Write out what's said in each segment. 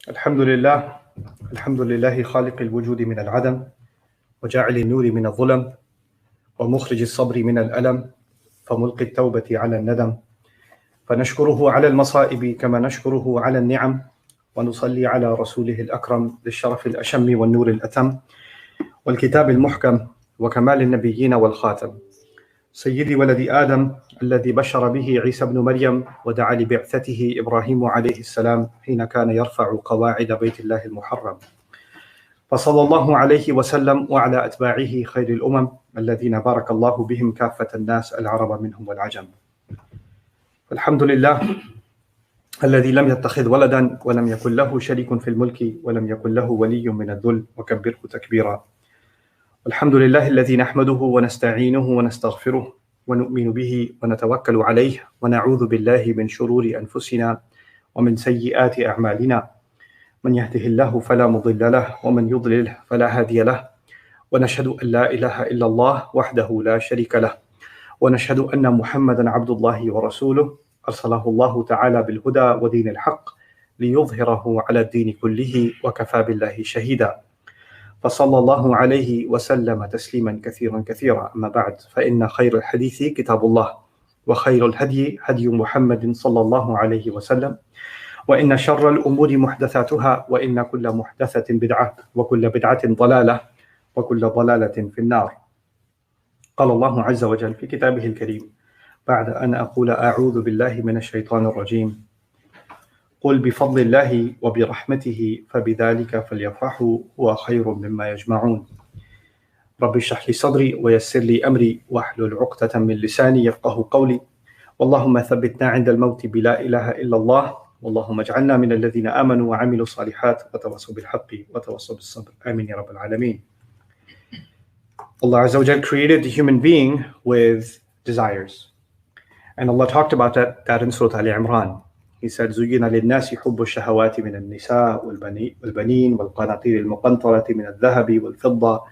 الحمد لله الحمد لله خالق الوجود من العدم وجاعل النور من الظلم ومخرج الصبر من الألم فملقي التوبة على الندم فنشكره على المصائب كما نشكره على النعم ونصلي على رسوله الأكرم بالشرف الأشم والنور الأتم والكتاب المحكم وكمال النبيين والخاتم سيد ولد آدم الذي بشر به عيسى بن مريم ودعا لبعثته إبراهيم عليه السلام حين كان يرفع قواعد بيت الله المحرم، فصلى الله عليه وسلم وعلى أتباعه خير الأمم الذين بارك الله بهم كافة الناس العرب منهم والعجم. الحمد لله الذي لم يتخذ ولدا ولم يكن له شريك في الملك ولم يكن له ولي من الذل وكبره تكبيرا. الحمد لله الذي نحمده ونستعينه ونستغفره ونؤمن به ونتوكل عليه ونعوذ بالله من شرور أنفسنا ومن سيئات أعمالنا، من يهده الله فلا مضل له ومن يضلل فلا هادي له، ونشهد أن لا إله إلا الله وحده لا شريك له، ونشهد أن محمدا عبد الله ورسوله أرسله الله تعالى بالهدى ودين الحق ليظهره على الدين كله وكفى بالله شهيدا، فصلى الله عليه وسلم تسليما كثيرا كثيرا. أما بعد، فإن خير الحديث كتاب الله وخير الهدي هدي محمد صلى الله عليه وسلم، وإن شر الأمور محدثاتها وإن كل محدثة بدعة وكل بدعة ضلالة وكل ضلالة في النار. قال الله عز وجل في كتابه الكريم بعد أن أقول أعوذ بالله من الشيطان الرجيم: قل بفضل الله وبرحمته فبذلك فليفرحوا هو خير مما يجمعون. رب اشرح لي صدري ويسر لي أمري واحلل عقدة من لساني يفقه قولي. اللهم ثبتنا عند الموت بلا إله إلا الله، اللهم اجعلنا من الذين آمنوا وعملوا الصالحات وتواصوا بالحق وتواصوا بالصبر. آمين يا رب العالمين. Allah Azza wa Jal created the human being with desires. And Allah talked about that in Surah Al-Imran. He said, زُيِّنَ لِلنَّاسِ حُبُّ الشَّهَوَاتِ مِنَ النِّسَاءِ وَالْبَنِينَ وَالْقَنَاطِيرِ الْمُقَنطَرَةِ مِنَ الذَّهَبِ وَالْفِضَّةِ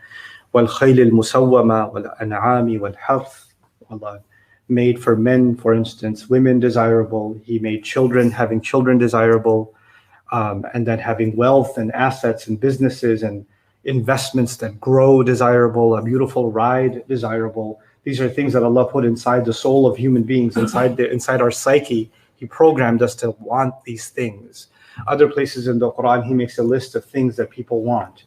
وَالْخَيْلِ الْمُسَوَّمَةِ وَالْأَنْعَامِ وَالْحَرْثِ. Allah made for men, for instance, women desirable. He made children, having children desirable, and then having wealth and assets and businesses and investments that grow desirable, a beautiful ride desirable. These are things that Allah put inside the soul of human beings, inside our psyche. He programmed us to want these things. Other places in the Quran, He makes a list of things that people want.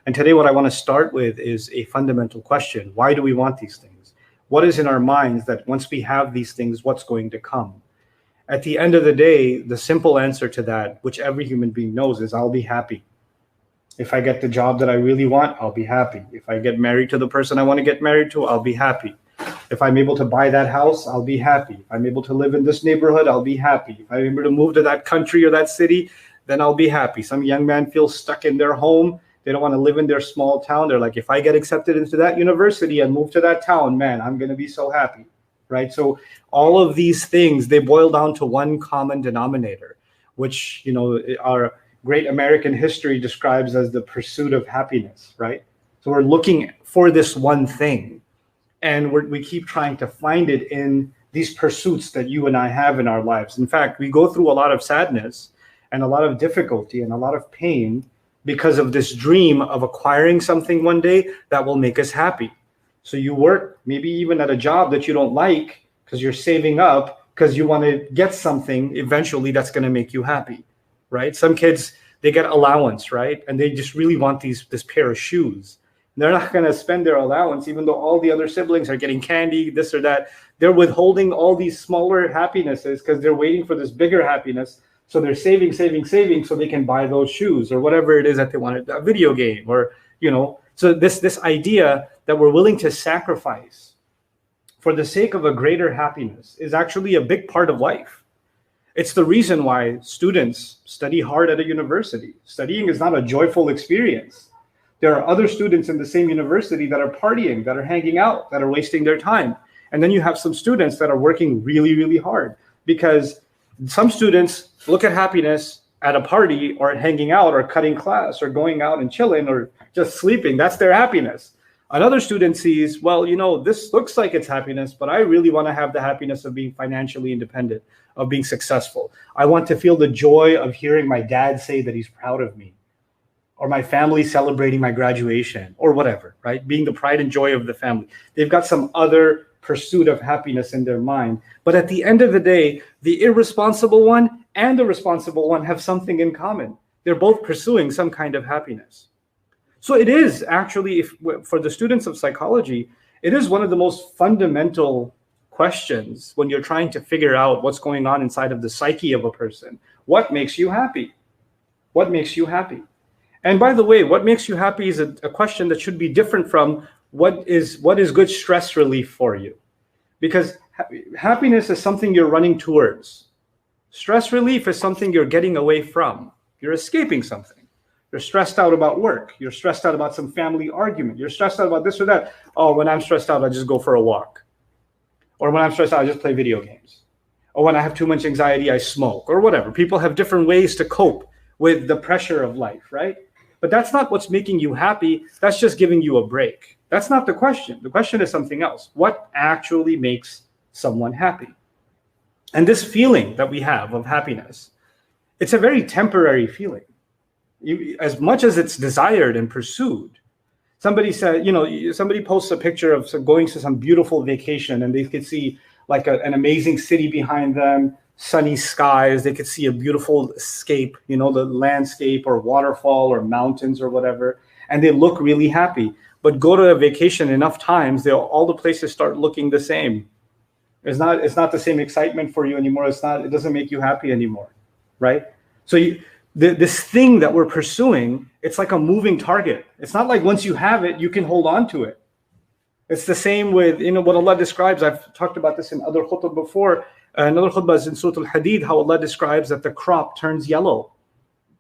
And today what I want to start with is a fundamental question. Why do we want these things? What is in our minds that once we have these things, what's going to come? At the end of the day, the simple answer to that, which every human being knows, is I'll be happy. If I get the job that I really want, I'll be happy. If I get married to the person I want to get married to, I'll be happy. If I'm able to buy that house, I'll be happy. If I'm able to live in this neighborhood, I'll be happy. If I'm able to move to that country or that city, then I'll be happy. Some young man feels stuck in their home. They don't want to live in their small town. They're like, if I get accepted into that university and move to that town, man, I'm going to be so happy, right? So all of these things, they boil down to one common denominator, which, our great American history describes as the pursuit of happiness, right? So we're looking for this one thing. And we keep trying to find it in these pursuits that you and I have in our lives. In fact, we go through a lot of sadness and a lot of difficulty and a lot of pain because of this dream of acquiring something one day that will make us happy. So you work maybe even at a job that you don't like because you're saving up because you want to get something eventually that's going to make you happy, right? Some kids, they get allowance, right? And they just really want this pair of shoes. They're not going to spend their allowance, even though all the other siblings are getting candy, this or that. They're withholding all these smaller happinesses because they're waiting for this bigger happiness. So they're saving so they can buy those shoes or whatever it is that they want, a video game or, So this idea that we're willing to sacrifice for the sake of a greater happiness is actually a big part of life. It's the reason why students study hard at a university. Studying is not a joyful experience. There are other students in the same university that are partying, that are hanging out, that are wasting their time. And then you have some students that are working really, really hard, because some students look at happiness at a party or at hanging out or cutting class or going out and chilling or just sleeping. That's their happiness. Another student sees, well, this looks like it's happiness, but I really want to have the happiness of being financially independent, of being successful. I want to feel the joy of hearing my dad say that he's proud of me, or my family celebrating my graduation, or whatever, right? Being the pride and joy of the family. They've got some other pursuit of happiness in their mind. But at the end of the day, the irresponsible one and the responsible one have something in common. They're both pursuing some kind of happiness. So it is actually, for the students of psychology, it is one of the most fundamental questions when you're trying to figure out what's going on inside of the psyche of a person. What makes you happy? What makes you happy? And by the way, what makes you happy is a question that should be different from what is good stress relief for you. Because happiness is something you're running towards. Stress relief is something you're getting away from. You're escaping something. You're stressed out about work. You're stressed out about some family argument. You're stressed out about this or that. Oh, when I'm stressed out, I just go for a walk. Or when I'm stressed out, I just play video games. Or when I have too much anxiety, I smoke, or whatever. People have different ways to cope with the pressure of life, right? But that's not what's making you happy. That's just giving you a break. That's not the question. The question is something else. What actually makes someone happy? And this feeling that we have of happiness, it's a very temporary feeling. As much as it's desired and pursued. Somebody said, somebody posts a picture of going to some beautiful vacation, and they could see like an amazing city behind them, sunny skies. They could see a beautiful escape, the landscape or waterfall or mountains or whatever. And they look really happy. But go to a vacation enough times, all the places start looking the same. It's not the same excitement for you anymore. It doesn't make you happy anymore, right? So this thing that we're pursuing, it's like a moving target. It's not like once you have it, you can hold on to it. It's the same with, what Allah describes. I've talked about this in other khutbah before. Another khutbah is in Surah Al-Hadid, how Allah describes that the crop turns yellow,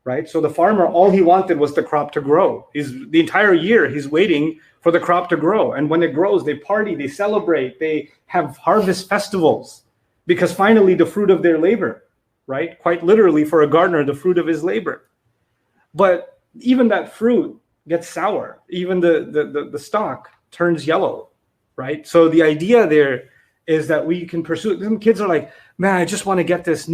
right? So the farmer, all he wanted was the crop to grow. The entire year, he's waiting for the crop to grow. And when it grows, they party, they celebrate, they have harvest festivals, because finally the fruit of their labor, right? Quite literally, for a gardener, the fruit of his labor. But even that fruit gets sour. Even the stalk turns yellow, right? So the idea there is that we can pursue. Some kids are like, man, I just want to get this I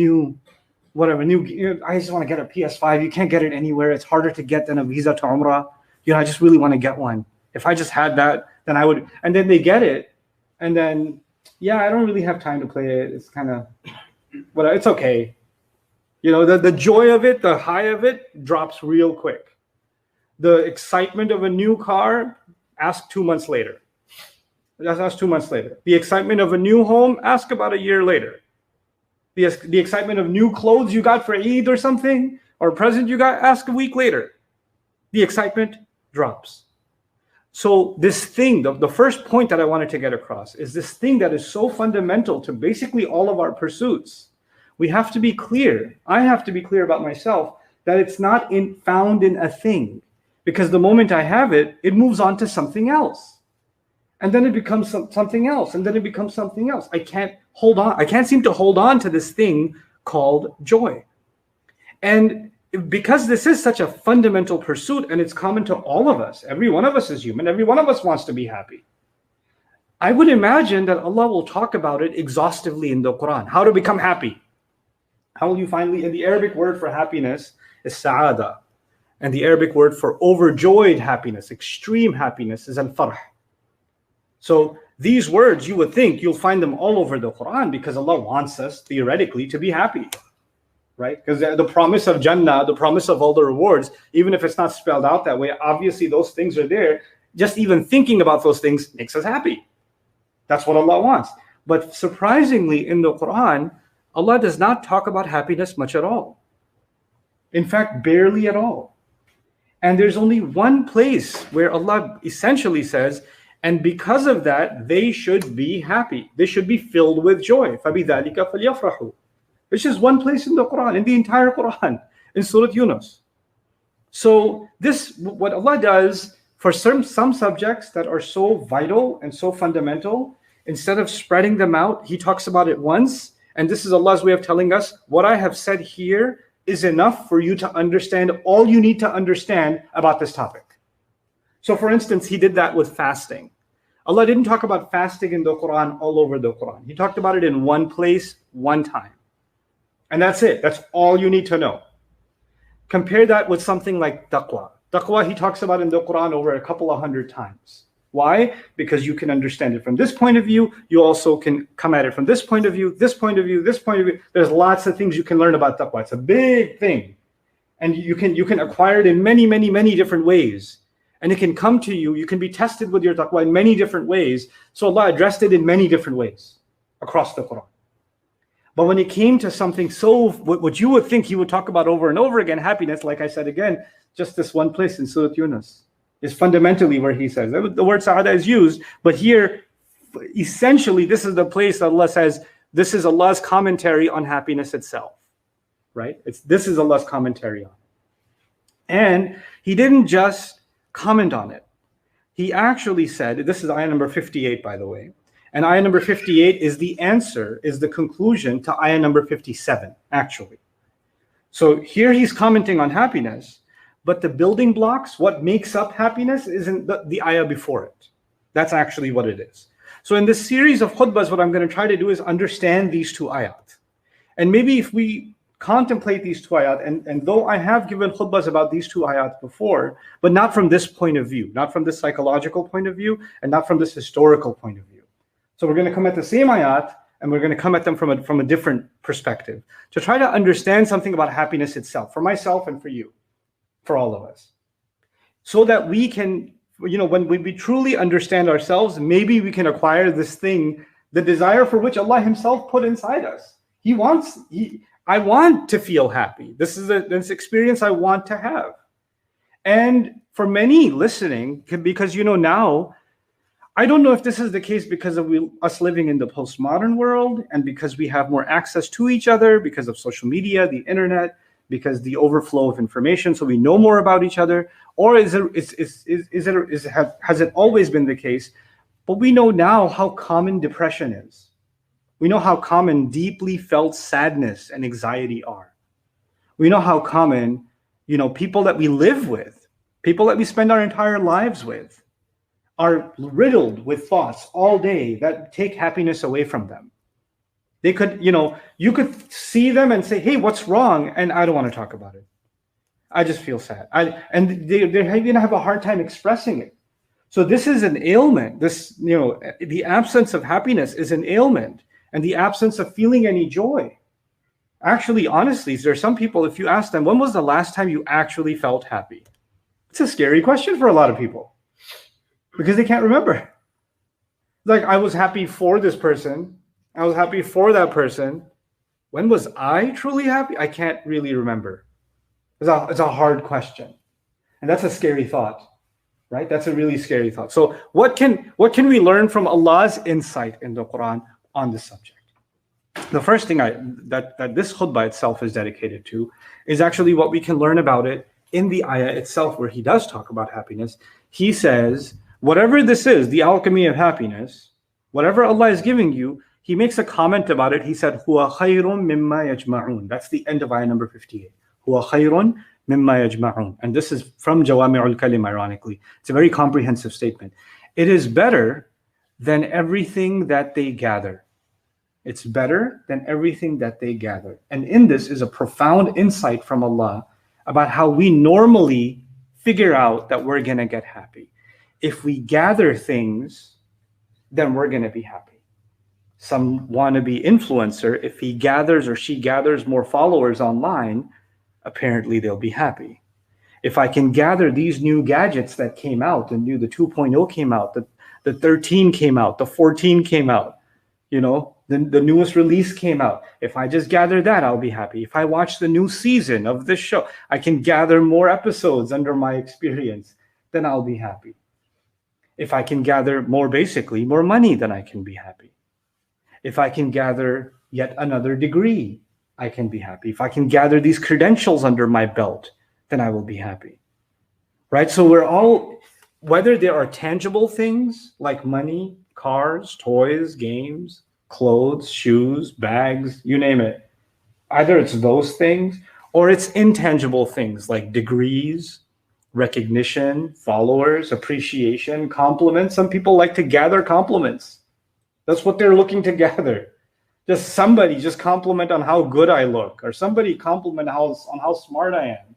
just want to get a PS5. You can't get it anywhere. It's harder to get than a visa to Umrah. I just really want to get one. If I just had that, then I would. And then they get it. And then, I don't really have time to play it. It's kind of, but it's okay. The joy of it, the high of it drops real quick. The excitement of a new car, ask 2 months later. Ask 2 months later. The excitement of a new home, ask about a year later. The excitement of new clothes you got for Eid or something, or a present you got, ask a week later. The excitement drops. So this thing, the first point that I wanted to get across is this thing that is so fundamental to basically all of our pursuits. We have to be clear. I have to be clear about myself that it's not found in a thing, because the moment I have it, it moves on to something else. And then it becomes something else. And then it becomes something else. I can't hold on. I can't seem to hold on to this thing called joy. And because this is such a fundamental pursuit, and it's common to all of us, every one of us is human, every one of us wants to be happy. I would imagine that Allah will talk about it exhaustively in the Quran. How to become happy. How will you finally, and the Arabic word for happiness is السعادة. And the Arabic word for overjoyed happiness, extreme happiness, is al-farh. So these words, you would think you'll find them all over the Quran, because Allah wants us theoretically to be happy, right? Because the promise of Jannah, the promise of all the rewards, even if it's not spelled out that way, obviously those things are there. Just even thinking about those things makes us happy. That's what Allah wants. But surprisingly, in the Quran, Allah does not talk about happiness much at all. In fact, barely at all. And there's only one place where Allah essentially says, and because of that, they should be happy. They should be filled with joy. فَبِذَلِكَ فَلْيَفْرَحُوا. Which is one place in the Quran, in the entire Quran, in Surah Yunus. So what Allah does for some subjects that are so vital and so fundamental, instead of spreading them out, He talks about it once. And this is Allah's way of telling us, what I have said here is enough for you to understand all you need to understand about this topic. So for instance, he did that with fasting. Allah didn't talk about fasting in the Quran all over the Quran. He talked about it in one place, one time. And that's it. That's all you need to know. Compare that with something like taqwa. Taqwa, he talks about in the Quran over a couple of hundred times. Why? Because you can understand it from this point of view. You also can come at it from this point of view, this point of view, this point of view. There's lots of things you can learn about taqwa. It's a big thing. And you can acquire it in many, many, many different ways. And it can come to you. You can be tested with your taqwa in many different ways. So Allah addressed it in many different ways across the Quran. But when it came to something so, what you would think he would talk about over and over again, happiness, like I said again, just this one place in Surah Yunus is fundamentally where he says, the word Sa'ada is used, but here, essentially, this is the place that Allah says, this is Allah's commentary on happiness itself, right? This is Allah's commentary on it. And he didn't just comment on it. He actually said, this is ayah number 58, by the way, and ayah number 58 is the answer, is the conclusion to ayah number 57, actually. So here he's commenting on happiness, but the building blocks, what makes up happiness, isn't the ayah before it. That's actually what it is. So in this series of khutbahs, what I'm going to try to do is understand these two ayat. And maybe if we contemplate these two ayat, and though I have given khutbahs about these two ayat before, but not from this point of view, not from this psychological point of view, and not from this historical point of view. So we're going to come at the same ayat, and we're going to come at them from a different perspective, to try to understand something about happiness itself, for myself and for you, for all of us. So that we can, when we truly understand ourselves, maybe we can acquire this thing, the desire for which Allah himself put inside us. I want to feel happy. This is this experience I want to have. And for many listening, because now, I don't know if this is the case because of us living in the postmodern world and because we have more access to each other because of social media, the internet, because the overflow of information, so we know more about each other, or has it always been the case? But we know now how common depression is. We know how common deeply felt sadness and anxiety are. We know how common, people that we live with, people that we spend our entire lives with, are riddled with thoughts all day that take happiness away from them. They could, you could see them and say, hey, what's wrong? And I don't want to talk about it. I just feel sad. And they're going to have a hard time expressing it. So this is an ailment. The absence of happiness is an ailment, and the absence of feeling any joy. Actually, honestly, there are some people, if you ask them, when was the last time you actually felt happy? It's a scary question for a lot of people. Because they can't remember. Like, I was happy for this person. I was happy for that person. When was I truly happy? I can't really remember. It's a hard question. And that's a scary thought, right? That's a really scary thought. So what can we learn from Allah's insight in the Quran on this subject? The first thing that this khutbah itself is dedicated to is actually what we can learn about it in the ayah itself, where he does talk about happiness. He says, whatever this is, the alchemy of happiness, whatever Allah is giving you, he makes a comment about it. He said, "Huwa khayrun mimma yajma'un." That's the end of ayah number 58. "Huwa khayrun mimma yajma'un." And this is from Jawami'ul Kalim, ironically. It's a very comprehensive statement. It is better than everything that they gather. It's better than everything that they gather. And in this is a profound insight from Allah about how we normally figure out that we're going to get happy. If we gather things, then we're going to be happy. Some wannabe influencer, if he gathers or she gathers more followers online, apparently they'll be happy. If I can gather these new gadgets that came out, the 2.0 came out, the 13 came out, the 14 came out, the newest release came out. If I just gather that, I'll be happy. If I watch the new season of this show, I can gather more episodes under my experience, then I'll be happy. If I can gather more money, then I can be happy. If I can gather yet another degree, I can be happy. If I can gather these credentials under my belt, then I will be happy. Right? So we're all, whether there are tangible things like money, cars, toys, games, clothes, shoes, bags, you name it. Either it's those things or it's intangible things like degrees recognition, followers, appreciation, compliments. Some people like to gather compliments. That's what they're looking to gather. Just somebody just compliment on how good I look, or somebody compliment on how smart I am,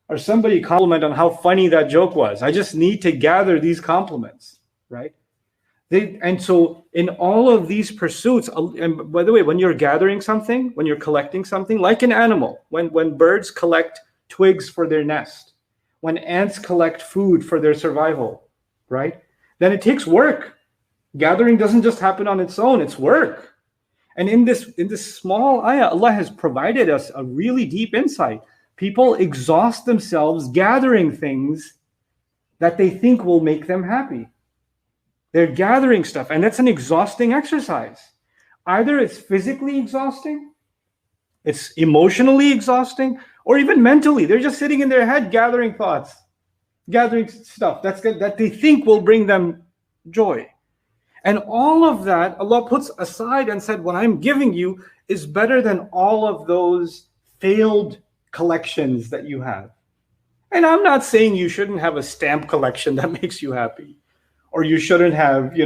or somebody compliment on how funny that joke was. I just need to gather these compliments, right? And so in all of these pursuits, and by the way, when you're gathering something, when you're collecting something, like an animal, when birds collect twigs for their nest, when ants collect food for their survival, right? Then it takes work. Gathering doesn't just happen on its own, it's work. And in this small ayah, Allah has provided us a really deep insight. People exhaust themselves gathering things that they think will make them happy. They're gathering stuff, and that's an exhausting exercise. Either it's physically exhausting, it's emotionally exhausting, or even mentally. They're just sitting in their head gathering thoughts, gathering stuff that they think will bring them joy. And all of that, Allah puts aside and said, what I'm giving you is better than all of those failed collections that you have. And I'm not saying you shouldn't have a stamp collection that makes you happy. Or you shouldn't have,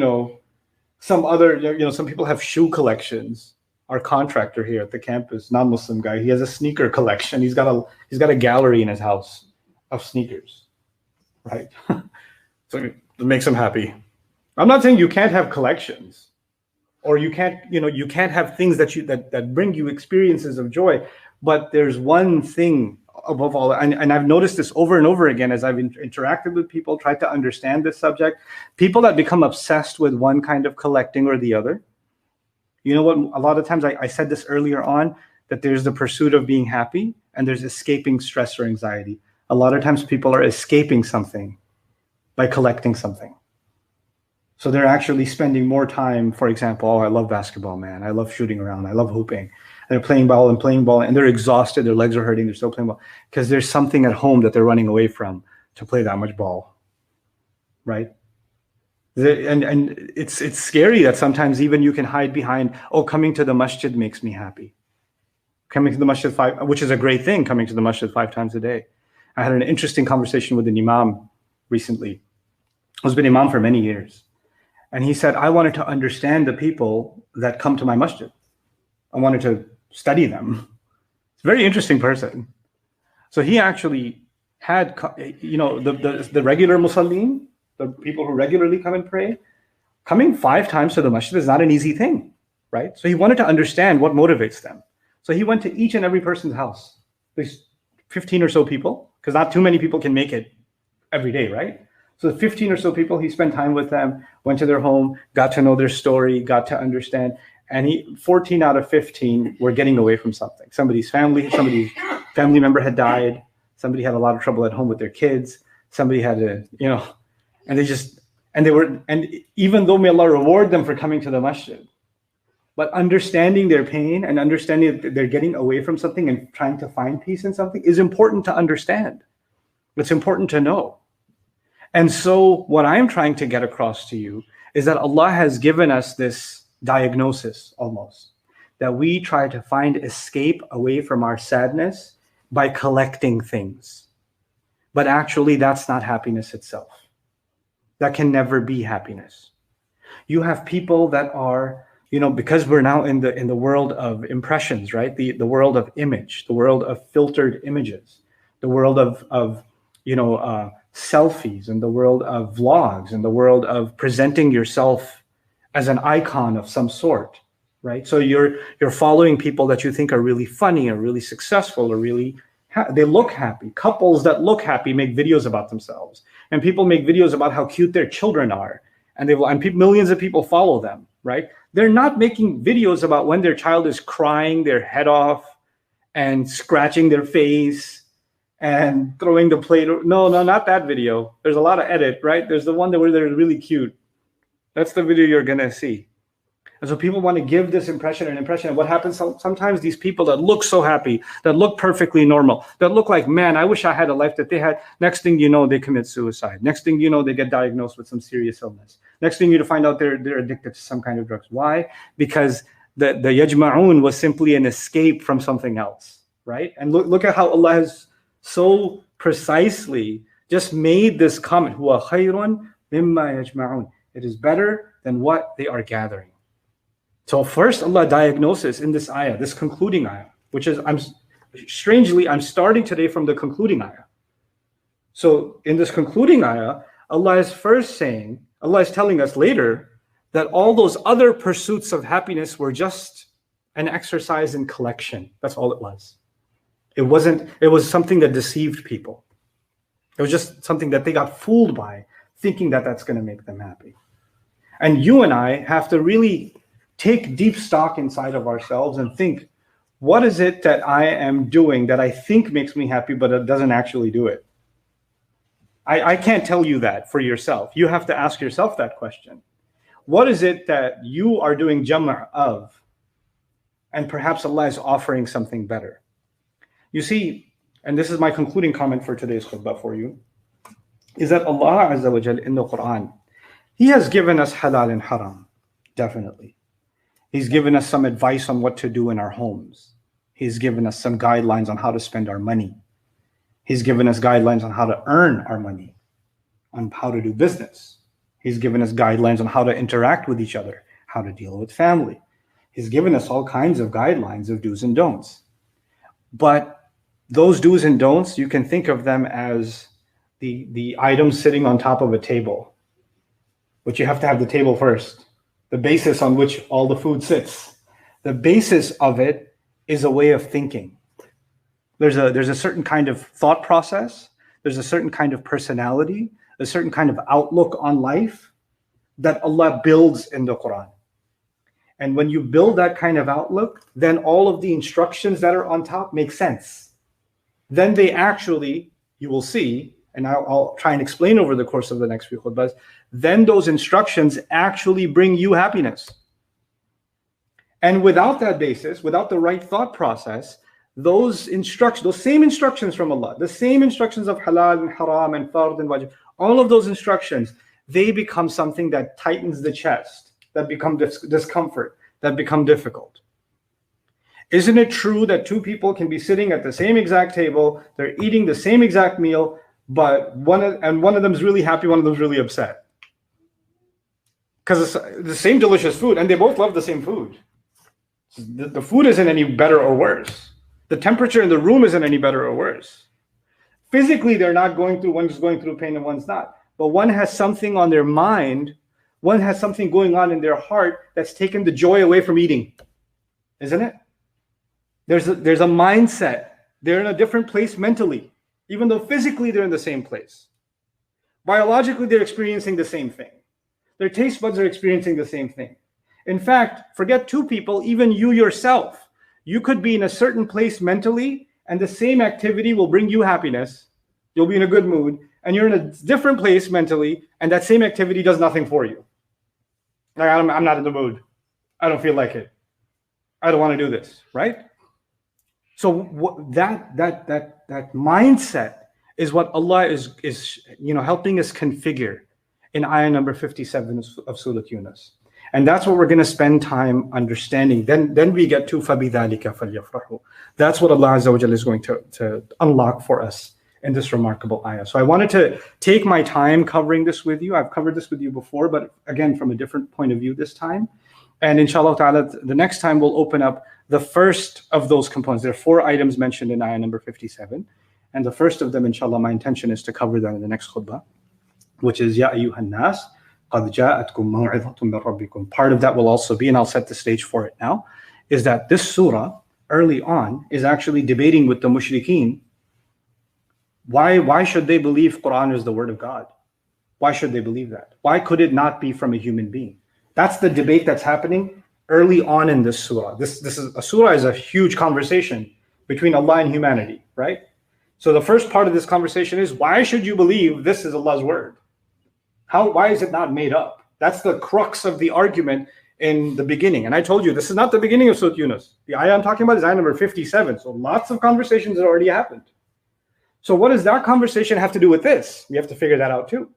some other, some people have shoe collections. Our contractor here at the campus, non-Muslim guy, he has a sneaker collection. He's got a gallery in his house of sneakers, right? So it makes him happy. I'm not saying you can't have collections, or you can't have things that bring you experiences of joy. But there's one thing above all, and I've noticed this over and over again as I've interacted with people, tried to understand this subject. People that become obsessed with one kind of collecting or the other. You know what? A lot of times, I said this earlier on, that there's the pursuit of being happy and there's escaping stress or anxiety. A lot of times people are escaping something by collecting something. So they're actually spending more time, for example, I love basketball, man. I love shooting around. I love hooping. And they're playing ball, and they're exhausted. Their legs are hurting. They're still playing ball because there's something at home that they're running away from to play that much ball, right? And it's scary that sometimes even you can hide behind, coming to the masjid makes me happy. Coming to the masjid which is a great thing, coming to the masjid 5 times a day. I had an interesting conversation with an imam recently, who's been imam for many years. And he said, I wanted to understand the people that come to my masjid. I wanted to study them. It's a very interesting person. So he actually had, the regular musallin, the people who regularly come and pray, coming 5 times to the masjid is not an easy thing, right? So he wanted to understand what motivates them. So he went to each and every person's house, at least 15 or so people, because not too many people can make it every day, right? So 15 or so people, he spent time with them, went to their home, got to know their story, got to understand. And 14 out of 15 were getting away from something. Somebody's family member had died. Somebody had a lot of trouble at home with their kids. Somebody had and even though may Allah reward them for coming to the masjid, but understanding their pain and understanding that they're getting away from something and trying to find peace in something is important to understand. It's important to know. And so what I'm trying to get across to you is that Allah has given us this diagnosis almost, that we try to find escape away from our sadness by collecting things. But actually, that's not happiness itself. That can never be happiness. You have people that are, because we're now in the world of impressions, right? The world of image, the world of filtered images, the world of selfies, and the world of vlogs, and the world of presenting yourself as an icon of some sort, right? So you're following people that you think are really funny or really successful or really they look happy. Couples that look happy make videos about themselves, and people make videos about how cute their children are, and millions of people follow them, right? They're not making videos about when their child is crying their head off and scratching their face and throwing the plate. No, not that video. There's a lot of edit, right? There's the one where they're really cute. That's the video you're gonna see. And so people want to give this impression. And what happens sometimes, these people that look so happy, that look perfectly normal, that look like, man, I wish I had a life that they had. Next thing you know, they commit suicide. Next thing you know, they get diagnosed with some serious illness. Next thing you find out, they're addicted to some kind of drugs. Why? Because the yajma'un was simply an escape from something else, right? And look at how Allah has so precisely just made this comment, huwa khayrun mimma yajma'un. It is better than what they are gathering. So first Allah diagnoses in this ayah, this concluding ayah, which is, I'm starting today from the concluding ayah. So in this concluding ayah, Allah is telling us later that all those other pursuits of happiness were just an exercise in collection. That's all it was. It was something that deceived people. It was just something that they got fooled by, thinking that that's going to make them happy. And you and I have to really take deep stock inside of ourselves and think, what is it that I am doing that I think makes me happy, but it doesn't actually do it? I can't tell you that for yourself. You have to ask yourself that question. What is it that you are doing jama' of, and perhaps Allah is offering something better? You see, and this is my concluding comment for today's khutbah for you, is that Allah Azza wa Jal in the Quran, He has given us halal and haram, definitely. He's given us some advice on what to do in our homes. He's given us some guidelines on how to spend our money. He's given us guidelines on how to earn our money, on how to do business. He's given us guidelines on how to interact with each other, how to deal with family. He's given us all kinds of guidelines of do's and don'ts. But those do's and don'ts, you can think of them as the items sitting on top of a table, but you have to have the table first, the basis on which all the food sits. The basis of it is a way of thinking. There's a certain kind of thought process. There's a certain kind of personality, a certain kind of outlook on life that Allah builds in the Quran. And when you build that kind of outlook, then all of the instructions that are on top make sense. Then they actually, you will see, and I'll try and explain over the course of the next few khutbahs, then those instructions actually bring you happiness. And without that basis, without the right thought process, those same instructions from Allah, the same instructions of halal and haram and fard and wajib, all of those instructions, they become something that tightens the chest, that become discomfort, that become difficult. Isn't it true that two people can be sitting at the same exact table, they're eating the same exact meal, but one of them is really happy, one of them is really upset? Because it's the same delicious food, and they both love the same food. The food isn't any better or worse. The temperature in the room isn't any better or worse. Physically, they're not going through, one's going through pain and one's not. But one has something on their mind, one has something going on in their heart that's taken the joy away from eating. Isn't it? There's a mindset. They're in a different place mentally, even though physically they're in the same place. Biologically, they're experiencing the same thing. Their taste buds are experiencing the same thing. In fact, forget two people, even you yourself. You could be in a certain place mentally, and the same activity will bring you happiness. You'll be in a good mood, and you're in a different place mentally, and that same activity does nothing for you. Like, I'm not in the mood. I don't feel like it. I don't want to do this, right? So that mindset is what Allah is helping us configure in ayah number 57 of Surah Yunus. And that's what we're going to spend time understanding. Then we get to فَبِذَلِكَ فَلْيَفْرَحُوا. That's what Allah Azza wa Jalla is going to unlock for us in this remarkable ayah. So I wanted to take my time covering this with you. I've covered this with you before, but again, from a different point of view this time. And inshallah ta'ala, the next time we'll open up the first of those components. There are 4 items mentioned in ayah number 57. And the first of them, inshallah, my intention is to cover them in the next khutbah, which is Ya ayyuhan nas. قَدْ جَاءَتْكُمْ مَوْعِظَةٌ مِّن رَبِّكُمْ. Part of that will also be, and I'll set the stage for it now, is that this surah, early on, is actually debating with the mushrikeen. Why should they believe Quran is the word of God? Why should they believe that? Why could it not be from a human being? That's the debate that's happening early on in this surah. This is a surah is a huge conversation between Allah and humanity, right? So the first part of this conversation is, why should you believe this is Allah's word? Why is it not made up? That's the crux of the argument in the beginning. And I told you, this is not the beginning of Surah Yunus. The ayah I'm talking about is ayah number 57. So lots of conversations have already happened. So what does that conversation have to do with this? We have to figure that out too,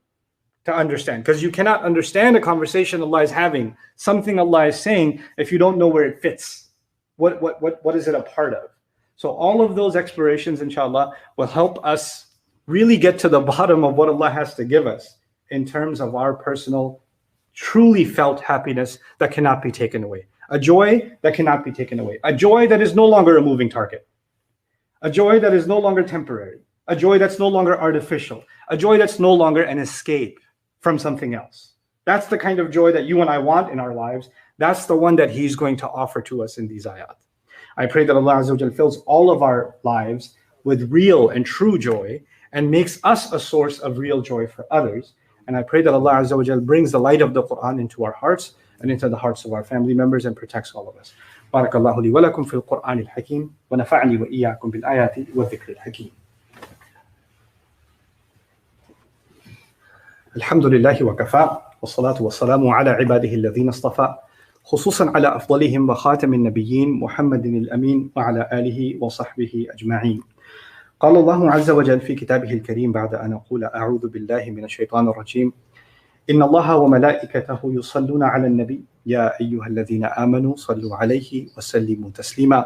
to understand. Because you cannot understand a conversation Allah is having, something Allah is saying, if you don't know where it fits. What is it a part of? So all of those explorations, inshallah, will help us really get to the bottom of what Allah has to give us in terms of our personal, truly felt happiness that cannot be taken away. A joy that cannot be taken away. A joy that is no longer a moving target. A joy that is no longer temporary. A joy that's no longer artificial. A joy that's no longer an escape from something else. That's the kind of joy that you and I want in our lives. That's the one that He's going to offer to us in these ayat. I pray that Allah Azza wa Jal fills all of our lives with real and true joy and makes us a source of real joy for others. And I pray that Allah Azza wa Jal brings the light of the Quran into our hearts and into the hearts of our family members and protects all of us. بارك الله لي ولكم في القرآن الحكيم ونفعني وإياكم بالآيات والذكر الحكيم. الحمد لله وكفى والصلاة والسلام على عباده الذين اصطفى خصوصا على أفضلهم وخاتم النبيين محمد الأمين وعلى آله وصحبه أجمعين. قال الله عز وجل في كتابه الكريم بعد أن أقول أعوذ بالله من الشيطان الرجيم إن الله وملائكته يصلون على النبي يا أيها الذين آمنوا صلوا عليه وسلموا تسليما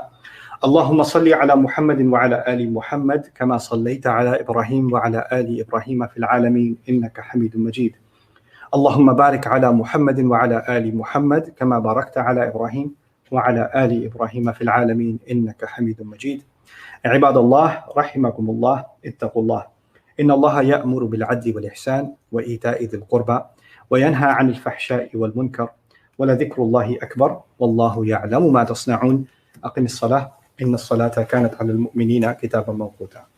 اللهم صل على محمد وعلى آل محمد كما صليت على إبراهيم وعلى آل إبراهيم في العالمين إنك حميد مجيد اللهم بارك على محمد وعلى آل محمد كما باركت على إبراهيم وعلى آل إبراهيم في العالمين إنك حميد مجيد. عباد الله رحمكم الله اتقوا الله إن الله يأمر بالعدل والإحسان وإيتاء ذي القربى وينهى عن الفحشاء والمنكر ولذكر الله أكبر والله يعلم ما تصنعون. أقم الصلاة إن الصلاة كانت على المؤمنين كتابا موقوتا.